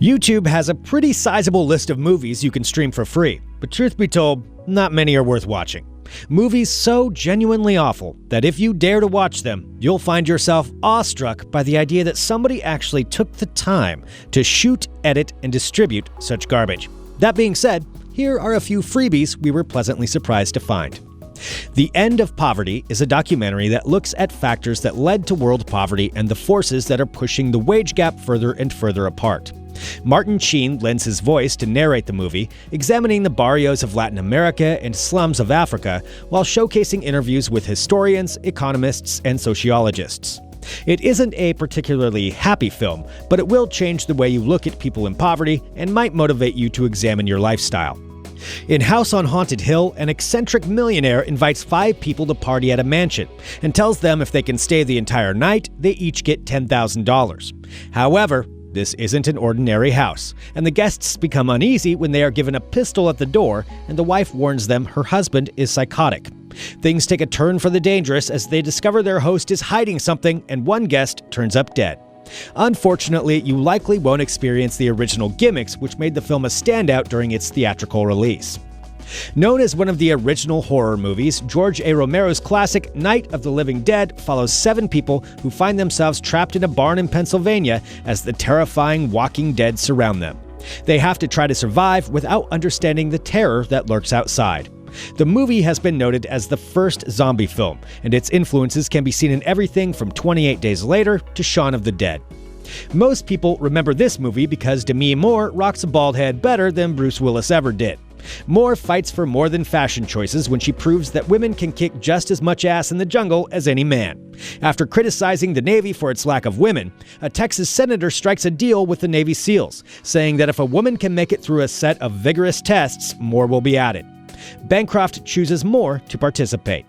YouTube has a pretty sizable list of movies you can stream for free, but truth be told, not many are worth watching. Movies so genuinely awful that if you dare to watch them, you'll find yourself awestruck by the idea that somebody actually took the time to shoot, edit, and distribute such garbage. That being said, here are a few freebies we were pleasantly surprised to find. The End of Poverty is a documentary that looks at factors that led to world poverty and the forces that are pushing the wage gap further and further apart. Martin Sheen lends his voice to narrate the movie, examining the barrios of Latin America and slums of Africa, while showcasing interviews with historians, economists, and sociologists. It isn't a particularly happy film, but it will change the way you look at people in poverty and might motivate you to examine your lifestyle. In House on Haunted Hill, an eccentric millionaire invites 5 people to party at a mansion and tells them if they can stay the entire night, they each get $10,000. However, this isn't an ordinary house, and the guests become uneasy when they are given a pistol at the door and the wife warns them her husband is psychotic. Things take a turn for the dangerous as they discover their host is hiding something and one guest turns up dead. Unfortunately, you likely won't experience the original gimmicks which made the film a standout during its theatrical release. Known as one of the original horror movies, George A. Romero's classic Night of the Living Dead follows 7 people who find themselves trapped in a barn in Pennsylvania as the terrifying Walking Dead surround them. They have to try to survive without understanding the terror that lurks outside. The movie has been noted as the first zombie film, and its influences can be seen in everything from 28 Days Later to Shaun of the Dead. Most people remember this movie because Demi Moore rocks a bald head better than Bruce Willis ever did. Moore fights for more than fashion choices when she proves that women can kick just as much ass in the jungle as any man. After criticizing the Navy for its lack of women, a Texas senator strikes a deal with the Navy SEALs, saying that if a woman can make it through a set of vigorous tests, more will be added. Bancroft chooses Moore to participate.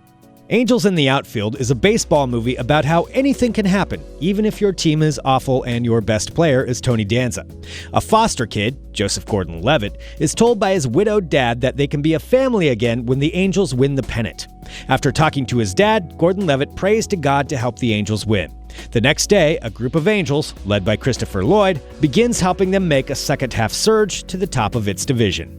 Angels in the Outfield is a baseball movie about how anything can happen, even if your team is awful and your best player is Tony Danza. A foster kid, Joseph Gordon-Levitt, is told by his widowed dad that they can be a family again when the Angels win the pennant. After talking to his dad, Gordon-Levitt prays to God to help the Angels win. The next day, a group of Angels, led by Christopher Lloyd, begins helping them make a second-half surge to the top of its division.